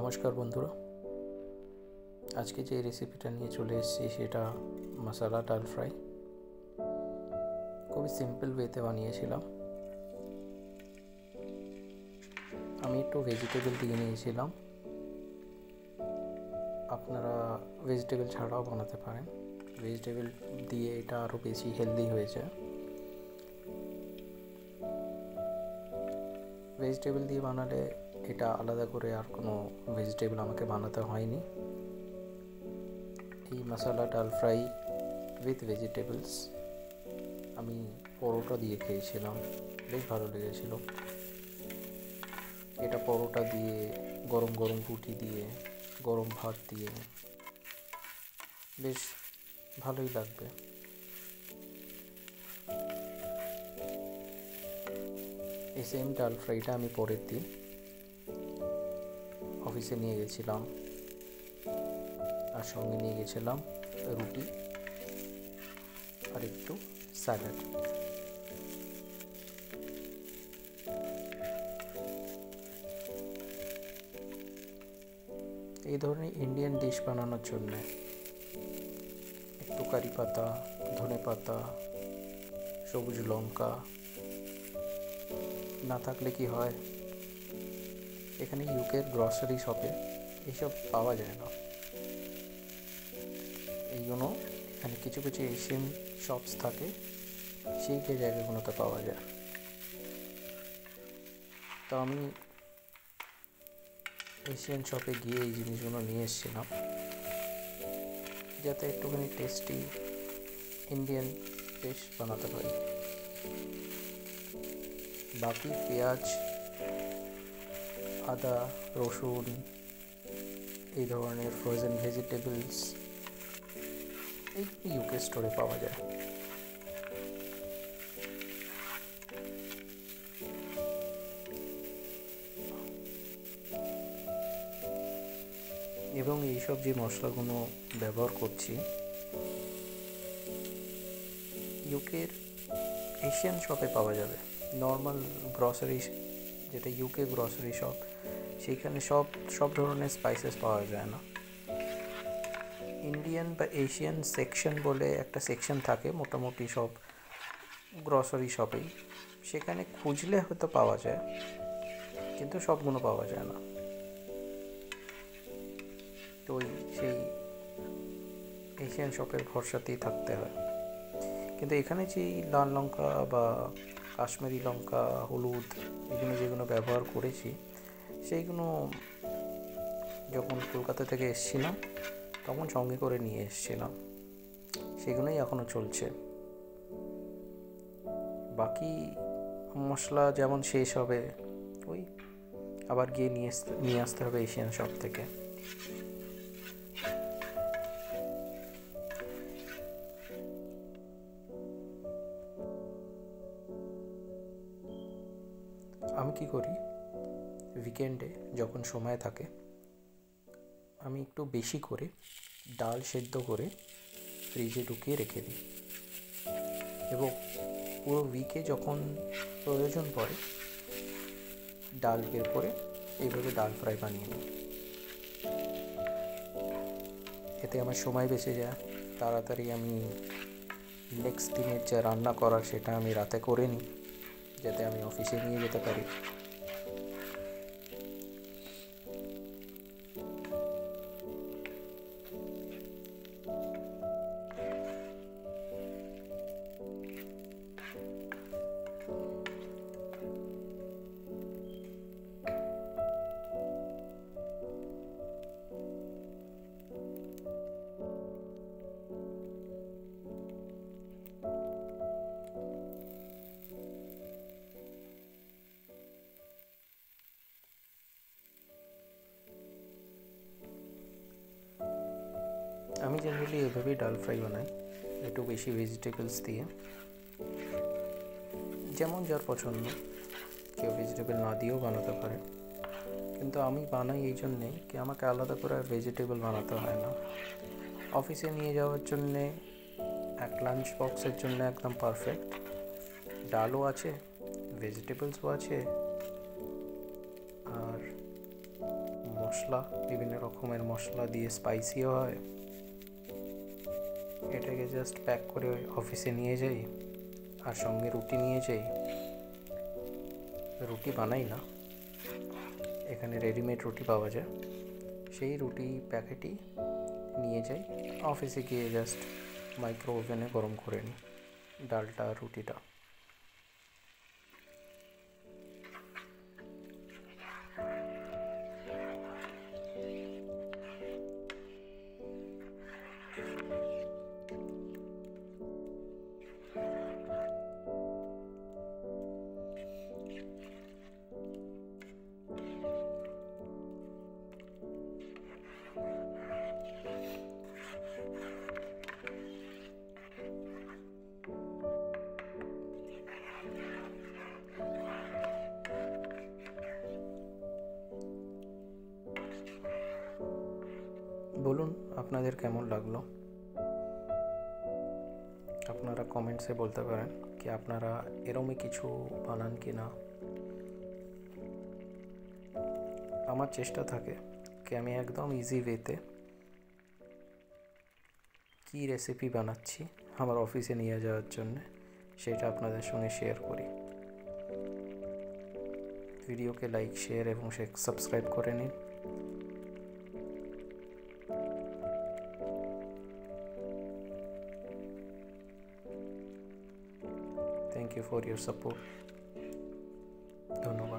নমস্কার বন্ধুরা, আজকে যে রেসিপিটা নিয়ে চলে এসেছি সেটা মশলা ডাল ফ্রাই। খুবই সিম্পল ওয়েতে বানিয়েছিলাম। আমি একটু ভেজিটেবল দিয়ে নিয়েছিলাম, আপনারা ভেজিটেবল ছাড়াও বানাতে পারেন। ভেজিটেবল দিয়ে এটা আরও বেশি হেলদি হয়ে যায়। ভেজিটেবল দিয়ে বানালে এটা আলাদা করে আর কোনো ভেজিটেবল আমাকে বানাতে হয়নি। এই মশলা ডাল ফ্রাই উইথ ভেজিটেবলস আমি পরোটা দিয়ে খেয়েছিলাম, বেশ ভালো লেগেছিল। এটা পরোটা দিয়ে, গরম গরম রুটি দিয়ে, গরম ভাত দিয়ে বেশ ভালোই লাগবে। এই সেম ডাল ফ্রাইটা আমি পরের দিন অফিসে নিয়ে গেছিলাম, আর সঙ্গে নিয়ে গেছিলাম রুটি আর একটু স্যালাড। এই ধরনের ইন্ডিয়ান ডিশ বানানোর জন্য একটু কারি পাতা, ধনে পাতা, সবুজ লঙ্কা না থাকলে কি হয়, এখানে ইউকের গ্রসারি শপে এইসব পাওয়া যায় না। এই জন্য এখানে কিছু কিছু এশিয়ান শপস থাকে, সেই জায়গাগুলোতে পাওয়া যায়। তো আমি এশিয়ান শপে গিয়ে এই জিনিসগুলো নিয়ে এসেছিলাম, যাতে একটুখানি টেস্টি ইন্ডিয়ান ডিশ বানাতে পারি। বাকি পেঁয়াজ, আদা, রসুন, এই ধরনের ফ্রোজেন ভেজিটেবলস এই ইউকে স্টোরে পাওয়া যায়। এবং এইসব যে মশলাগুলো ব্যবহার করছি, ইউকের এশিয়ান শপে পাওয়া যাবে। নর্মাল গ্রসারি, যেটা ইউকে গ্রসারি শপ, সেইখানে সব ধরনের স্পাইসেস পাওয়া যায় না। ইন্ডিয়ান বা এশিয়ান সেকশন বলে একটা সেকশন থাকে মোটামুটি সব গ্রসারি শপেই, সেখানে খুঁজলে হয়তো পাওয়া যায়, কিন্তু সবগুলো পাওয়া যায় না। তো সেই এশিয়ান শপের ভরসাতেই থাকতে হয়। কিন্তু এখানে যে লাল লঙ্কা বা কাশ্মীরি লঙ্কা, হলুদ, এগুলো যেগুলো ব্যবহার করেছি, সেইগুলো যখন কলকাতা থেকে এসেছিলাম তখন সঙ্গে করে নিয়ে এসেছিলাম, সেগুলোই এখনও চলছে। বাকি মশলা যেমন শেষ হবে, ওই আবার গিয়ে নিয়ে আসতে হবে এশিয়ান শপ থেকে। আমি কি করি, উইকেন্ডে যখন সময় থাকে আমি একটু বেশি করে ডাল সেদ্ধ করে ফ্রিজে ঢুকিয়ে রেখে দিই, এবং পুরো উইকে যখন প্রয়োজন পড়ে ডাল বের করে এইভাবে ডাল ফ্রাই বানিয়ে নিই। এতে আমার সময় বেঁচে যায়, তাড়াতাড়ি আমি নেক্সট দিনের যা রান্না করার সেটা আমি রাতে করে নিই, যাতে আমি অফিসে নিয়ে যেতে পারি। আমি জেনারেলি এভাবেই ডাল ফ্রাই বানাই, একটু বেশি ভেজিটেবলস দিয়ে। যেমন যার পছন্দ, কেউ ভেজিটেবল না দিয়েও বানাতে পারে, কিন্তু আমি বানাই এই জন্যে কি আমাকে আলাদা করে আর ভেজিটেবল বানাতে হয় না। অফিসে নিয়ে যাওয়ার জন্যে এক লাঞ্চ বক্সের জন্য একদম পারফেক্ট। ডালও আছে, ভেজিটেবলসও আছে, আর মশলা, বিভিন্ন রকমের মশলা দিয়ে স্পাইসিও হয়। এটাকে জাস্ট প্যাক করে অফিসে নিয়ে যাই, আর সঙ্গে রুটি নিয়ে যাই। রুটি বানাই না, এখানে রেডিমেড রুটি পাওয়া যায়, সেই রুটি প্যাকেটই নিয়ে যাই। অফিসে গিয়ে জাস্ট মাইক্রো ওভেনে গরম করে নিই ডালটা আর রুটিটা। বলুন আপনাদের কেমন লাগলো, আপনারা কমেন্টসে বলতে পারেন কি আপনারা এরমই কিছু বানান কি না। আমার চেষ্টা থাকে কি আমি একদম ইজি ওয়েতে কী রেসিপি বানাচ্ছি আমার অফিসে নিয়ে যাওয়ার জন্যে, সেটা আপনাদের সঙ্গে শেয়ার করি। ভিডিওকে লাইক, শেয়ার এবং সাবস্ক্রাইব করে নিন। Thank you for your support. ধন্যবাদ।